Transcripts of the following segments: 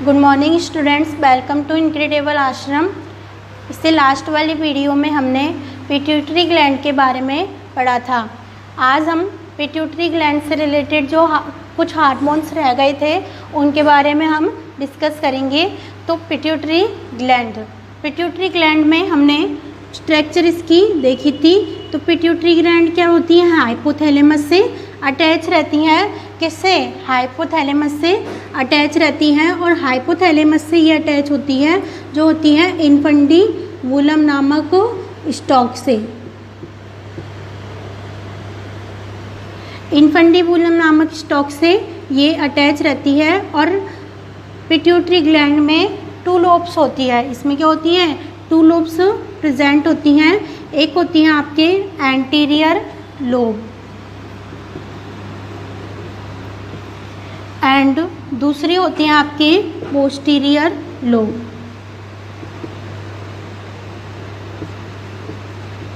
Good morning students, welcome to incredible ashram. इससे last वाली video में हमने पिट्यूटरी ग्लैंड के बारे में पढ़ा था। आज हम पिट्यूटरी ग्लैंड से रिलेटेड जो कुछ हार्मोन्स रह गए थे उनके बारे में हम डिस्कस करेंगे। तो पिट्यूटरी ग्लैंड में हमने स्ट्रक्चर इसकी देखी थी। तो पिट्यूटरी ग्लैंड क्या होती है? हाइपोथैलेमस से अटैच रहती हैं। किससे? हाइपोथैलेमस से अटैच रहती हैं। और हाइपोथैलेमस से ये अटैच होती है जो होती है इन्फंडिबुलम नामक स्टॉक से। इन्फंडिबुलम नामक स्टॉक से ये अटैच रहती है। और पिट्यूटरी ग्लैंड में 2 लोब्स होती है। इसमें क्या होती है? 2 लोब्स प्रेजेंट होती हैं। एक होती है आपके एंटीरियर लोब एंड दूसरी होती है आपके पोस्टीरियर लोब।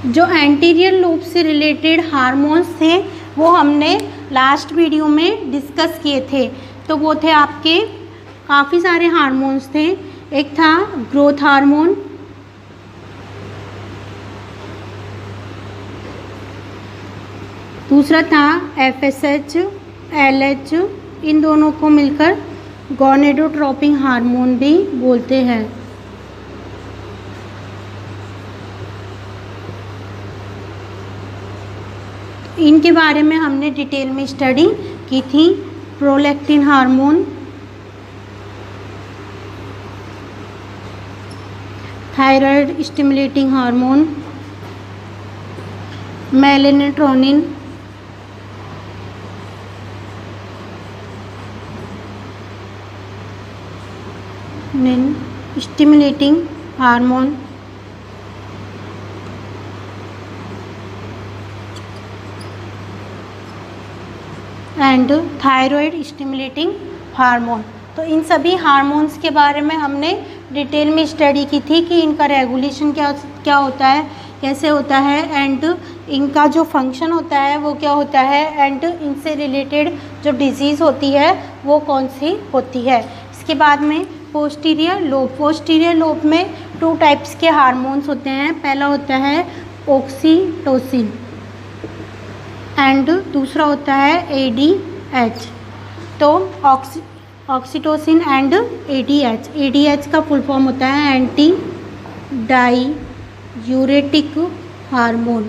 जो एंटीरियर लोब से रिलेटेड हार्मोन्स थे वो हमने लास्ट वीडियो में डिस्कस किए थे। तो वो थे आपके काफ़ी सारे हार्मोन्स थे। एक था ग्रोथ हार्मोन, दूसरा था FSH, LH, इन दोनों को मिलकर गोनेडोट्रोपिक हार्मोन भी बोलते हैं। इनके बारे में हमने डिटेल में स्टडी की थी। Prolactin hormone, thyroid stimulating hormone, melanotropin, stimulating hormone, and thyroid stimulating hormone. तो इन सभी हार्मोन्स के बारे में हमने डिटेल में स्टडी की थी कि इनका रेगुलेशन क्या होता है, कैसे होता है, एंड इनका जो फंक्शन होता है वो क्या होता है, एंड इनसे रिलेटेड जो डिजीज़ होती है वो कौन सी होती है। इसके बाद में पोस्टीरियर लोब में 2 टाइप्स के हार्मोन्स होते हैं। पहला होता है ऑक्सीटोसिन एंड दूसरा होता है ADH। तो ऑक्सीटोसिन एंड ADH का फुल फॉर्म होता है एंटी डाईयूरेटिक हार्मोन।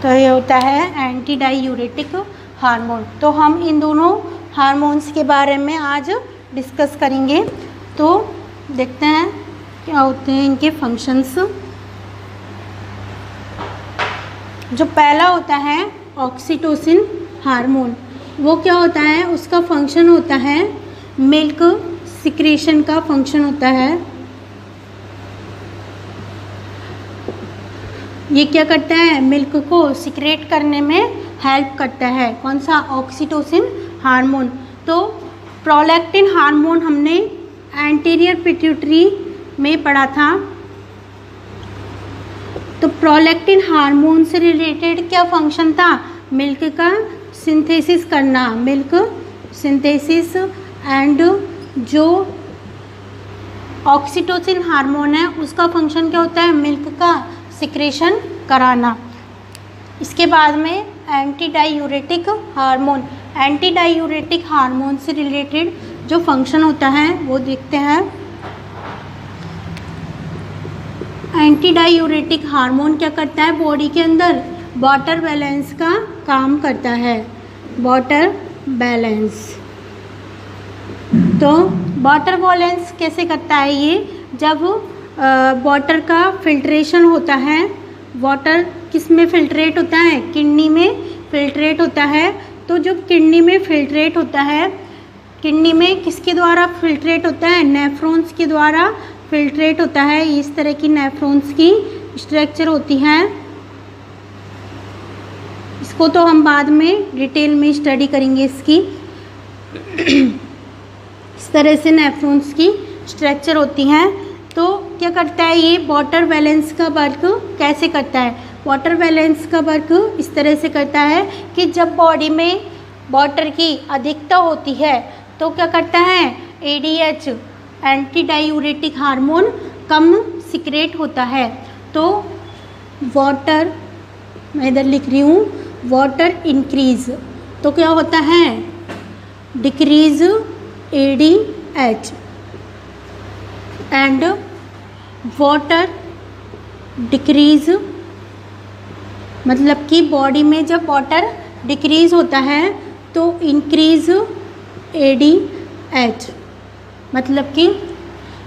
तो ये होता है एंटी डाईयूरेटिक हार्मोन। तो हम इन दोनों हार्मोन्स के बारे में आज डिस्कस करेंगे। तो देखते हैं क्या होते हैं इनके फंक्शंस। जो पहला होता है ऑक्सीटोसिन हार्मोन, वो क्या होता है? उसका फंक्शन होता है मिल्क सिक्रेशन का फंक्शन होता है। ये क्या करता है? मिल्क को सिक्रेट करने में हेल्प करता है। कौन सा? Oxytocin hormone. तो प्रोलैक्टिन हार्मोन हमने एंटीरियर पिट्यूटरी में पढ़ा था। तो प्रोलैक्टिन हार्मोन से रिलेटेड क्या फंक्शन था? मिल्क का सिंथेसिस करना, मिल्क सिंथेसिस। एंड जो ऑक्सीटोसिन हार्मोन है उसका फंक्शन क्या होता है? मिल्क का सिक्रेशन कराना। इसके बाद में एंटी डाईयूरेटिक हार्मोन से रिलेटेड जो फंक्शन होता है वो देखते हैं। एंटी डाईयूरेटिक हार्मोन क्या करता है? बॉडी के अंदर वाटर बैलेंस का काम करता है। Water balance. तो वाटर बैलेंस कैसे करता है ये? जब वाटर का फिल्ट्रेशन होता है। वाटर किस में फिल्ट्रेट होता है? किडनी में फिल्ट्रेट होता है। तो जब किडनी में फिल्ट्रेट होता है, किडनी में किसके द्वारा फिल्ट्रेट होता है? नेफ्रॉन्स के द्वारा फिल्ट्रेट होता है। इस तरह की नेफ्रॉन्स की स्ट्रक्चर होती हैं। इसको तो हम बाद में डिटेल में स्टडी करेंगे इसकी। इस तरह से नेफ्रॉन्स की स्ट्रक्चर होती हैं। तो क्या करता है ये? वाटर बैलेंस का वर्क कैसे करता है? वाटर बैलेंस का वर्क इस तरह से करता है कि जब बॉडी में वाटर की अधिकता होती है तो क्या करता है, ADH एंटी डायूरेटिक हार्मोन कम सिक्रेट होता है। तो वाटर, मैं इधर लिख रही हूँ, वाटर इंक्रीज, तो क्या होता है, decrease ADH and water decrease, मतलब कि बॉडी में जब वाटर डिक्रीज होता है तो इंक्रीज ADH, मतलब कि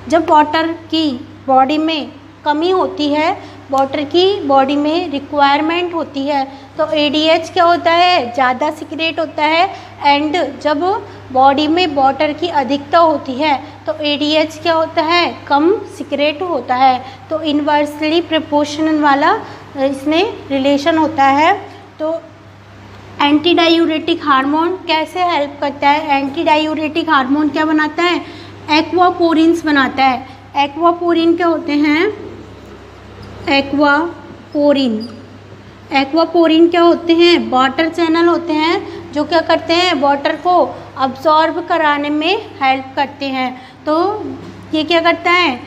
जब वाटर की बॉडी में कमी होती है, वाटर की बॉडी में रिक्वायरमेंट होती है, तो ADH क्या होता है, ज़्यादा सिक्रेट होता है। एंड जब बॉडी में वाटर की अधिकता होती है तो ADH क्या होता है, कम सिक्रेट होता है। तो इन्वर्सली प्रोपोर्शनल वाला इसमें रिलेशन होता है। तो एंटी डायूरेटिक हार्मोन कैसे हेल्प करता है, एंटी डायूरेटिक हार्मोन क्या बनाता है, एक्वापोरिन्स बनाता है। एक्वापोरिन क्या होते हैं, एक्वापोरिन क्या होते हैं, वाटर चैनल होते हैं जो क्या करते हैं, वाटर को अब्जॉर्ब कराने में हेल्प करते हैं। तो ये क्या करता है,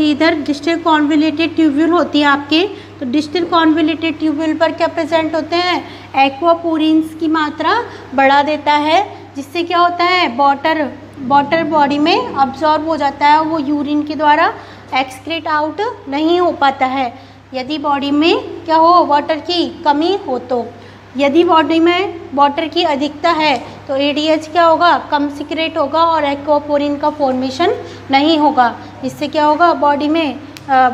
इधर डिस्टल कॉन्वोल्यूटेड ट्यूब्यूल होती है आपके, तो डिस्टल कॉन्वोल्यूटेड ट्यूब्यूल पर क्या प्रेजेंट होते हैं, एक्वापोरिन्स की मात्रा बढ़ा देता है, जिससे क्या होता है, वाटर बॉडी में अब्जॉर्ब हो जाता है, वो यूरिन के द्वारा एक्सक्रीट आउट नहीं हो पाता है। यदि बॉडी में क्या हो, वाटर की कमी हो तो, यदि बॉडी में वाटर की अधिकता है तो ADH क्या होगा, कम सिक्रेट होगा और एक्वापोरिन का फॉर्मेशन नहीं होगा, जिससे क्या होगा, बॉडी में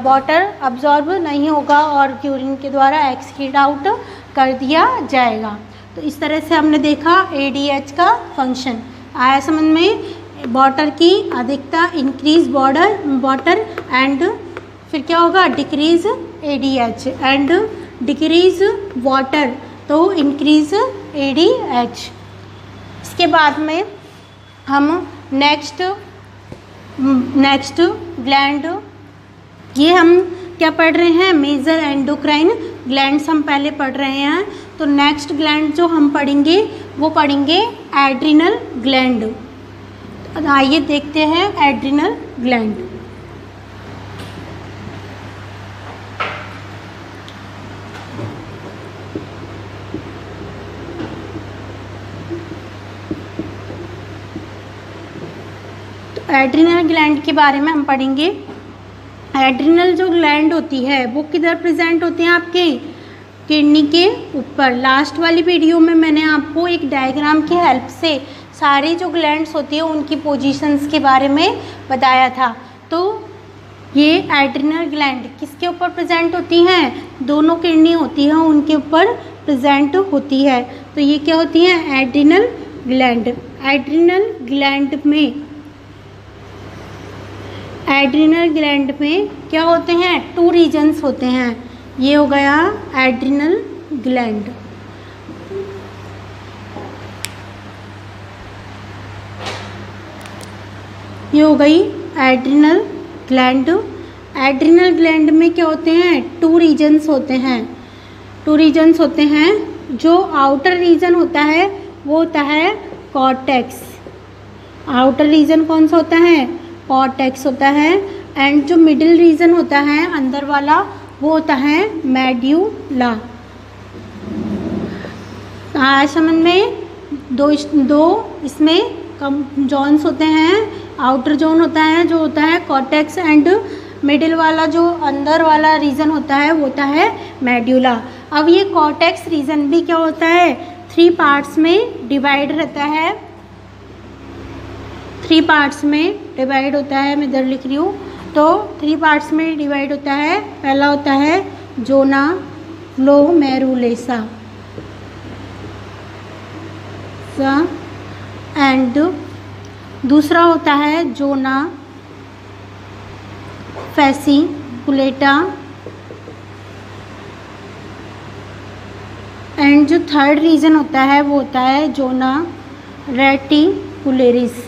वाटर अब्जॉर्ब नहीं होगा और यूरिन के द्वारा एक्सक्रीट आउट कर दिया जाएगा। तो इस तरह से हमने देखा ADH का फंक्शन। आया समझ में, वाटर की अधिकता इंक्रीज वाटर एंड फिर क्या होगा, decrease ADH and decrease water तो इंक्रीज ADH। इसके बाद में हम नेक्स्ट ग्लैंड, ये हम क्या पढ़ रहे हैं, मेजर एंडोक्राइन ग्लैंड्स हम पहले पढ़ रहे हैं। तो नेक्स्ट ग्लैंड जो हम पढ़ेंगे वो पढ़ेंगे एड्रिनल ग्लैंड। आइए देखते हैं एड्रिनल ग्लैंड। तो एड्रिनल ग्लैंड के बारे में हम पढ़ेंगे। एड्रिनल जो ग्लैंड होती है वो किधर प्रेजेंट होती है, आपके किडनी के ऊपर। लास्ट वाली वीडियो में मैंने आपको एक डायग्राम की हेल्प से सारी जो ग्लैंड्स होती है उनकी पोजीशंस के बारे में बताया था। तो ये एड्रिनल ग्लैंड किसके ऊपर प्रेजेंट होती हैं, दोनों किडनी होती है उनके ऊपर प्रेजेंट होती है। तो ये क्या होती है, एड्रिनल ग्लैंड। एड्रिनल ग्लैंड में क्या होते हैं, 2 रीजन्स होते हैं। ये हो गया एड्रिनल ग्लैंड। ये हो गई एड्रिनल ग्लैंड। एड्रिनल ग्लैंड में क्या होते हैं, 2 रीजन्स होते हैं। जो आउटर रीजन होता है वो होता है कॉर्टेक्स। आउटर रीजन कौन सा होता है, कॉर्टेक्स होता है। एंड जो मिडिल रीजन होता है अंदर वाला वो होता है मेड्यूला। समझ में, दो इसमें कम जोन्स होते हैं। आउटर जोन होता है जो होता है कॉर्टेक्स एंड मिडिल वाला जो अंदर वाला रीजन होता है वो होता है मेड्यूला। अब ये कॉर्टेक्स रीजन भी क्या होता है, 3 पार्ट्स में डिवाइड रहता है। 3 पार्ट्स में डिवाइड होता है, मैं इधर लिख रही हूँ। तो 3 पार्ट्स में डिवाइड होता है। पहला होता है जोना ग्लोमेरुलोसा एंड दूसरा होता है जोना फैसिकुलेटा एंड जो थर्ड रीजन होता है वो होता है जोना रेटिकुलरिस।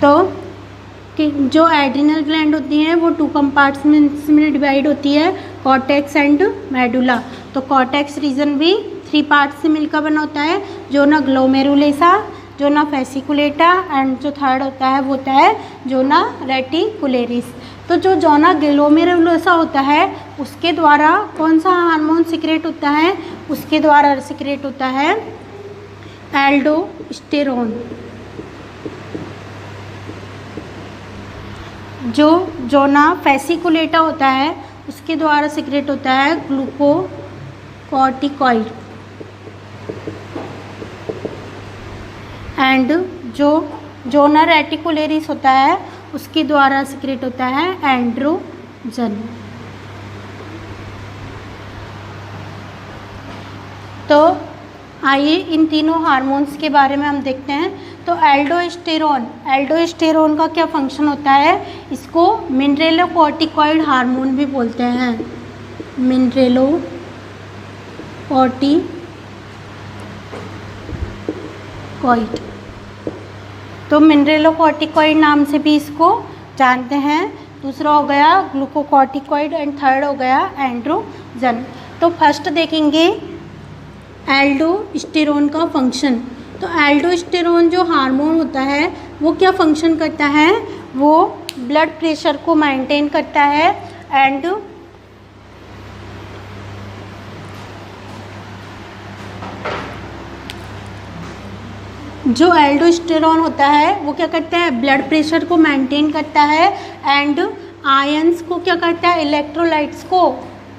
तो कि जो एड्रिनल ग्लैंड होती हैं वो 2 कंपार्टमेंट्स में डिवाइड होती है, कॉर्टेक्स एंड मेडुला। तो कॉर्टेक्स रीजन भी 3 पार्ट्स से मिलकर बना होता है, जोना ग्लोमेरुलेसा, जोना फेसिकुलेटा एंड जो थर्ड होता है वो होता है जोना रेटिकुलेरिस। तो जो जोना ग्लोमेरुलेसा होता है उसके द्वारा कौन सा हार्मोन सिक्रेट होता है, उसके द्वारा सिक्रेट होता है एल्डोस्टेरोन। जो जोना फेसिकुलेटा होता है उसके द्वारा सिक्रेट होता है ग्लूकोकॉर्टिकॉइड। एंड जो जोना रेटिकुलेरिस होता है उसके द्वारा सिक्रेट होता है एंड्रोजन। तो आइए इन तीनों हार्मोन्स के बारे में हम देखते हैं। तो एल्डोस्टेरोन का क्या फंक्शन होता है, इसको मिनरेलोकॉर्टिकॉइड हार्मोन भी बोलते हैं, मिनरेलोकॉर्टिकॉइड। तो मिनरेलोकॉर्टिकॉइड नाम से भी इसको जानते हैं। दूसरा हो गया ग्लूकोकॉर्टिकॉइड एंड थर्ड हो गया एंड्रोजन। तो फर्स्ट देखेंगे एल्डोस्टेरोन का फंक्शन। तो एल्डोस्टेरोन जो हार्मोन होता है वो क्या फंक्शन करता है, वो ब्लड प्रेशर को मेंटेन करता है एंड जो एल्डोस्टेरोन होता है वो क्या करता है, ब्लड प्रेशर को मेंटेन करता है एंड आयंस को क्या करता है, इलेक्ट्रोलाइट्स को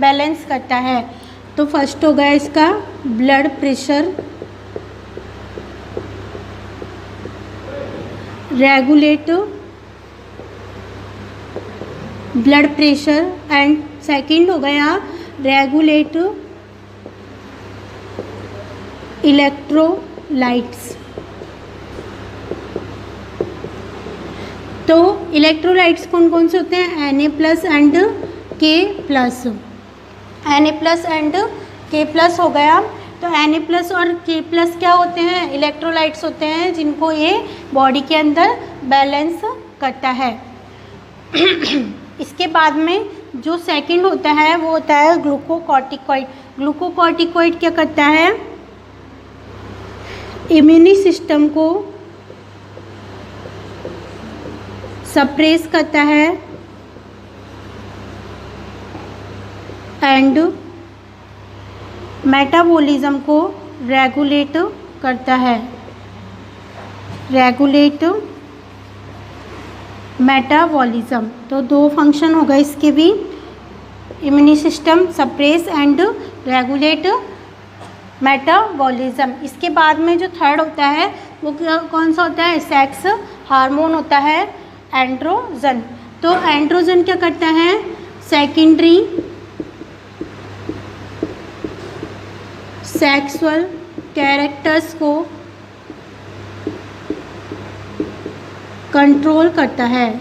बैलेंस करता है। तो फर्स्ट हो गया इसका blood pressure regulate blood pressure and second हो गया रेगुलेट इलेक्ट्रोलाइट्स। तो इलेक्ट्रोलाइट्स कौन कौन से होते हैं, Na+ and K+। Na+ and K+ हो गया। तो Na+ और K+ क्या होते हैं, इलेक्ट्रोलाइट्स होते हैं जिनको ये बॉडी के अंदर बैलेंस करता है। इसके बाद में जो सेकंड होता है वो होता है ग्लूकोकॉर्टिकॉइड। ग्लूकोकॉर्टिकॉइड क्या करता है, इम्यूनी सिस्टम को सप्रेस करता है एंड मेटाबॉलिज्म को रेगुलेट करता है, रेगुलेट मेटाबॉलिज्म। तो 2 फंक्शन हो गए इसके भी, immune system suppress and regulate metabolism. इसके बाद में जो थर्ड होता है वो कौन सा होता है, सेक्स हार्मोन होता है एंड्रोजन। तो एंड्रोजन क्या करता है, सेकेंडरी सेक्सुअल कैरेक्टर्स को कंट्रोल करता है।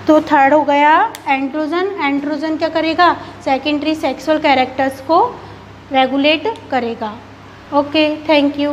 तो थर्ड हो गया एंड्रोजन। एंड्रोजन क्या करेगा, सेकेंडरी सेक्सुअल कैरेक्टर्स को रेगुलेट करेगा। Okay, thank you.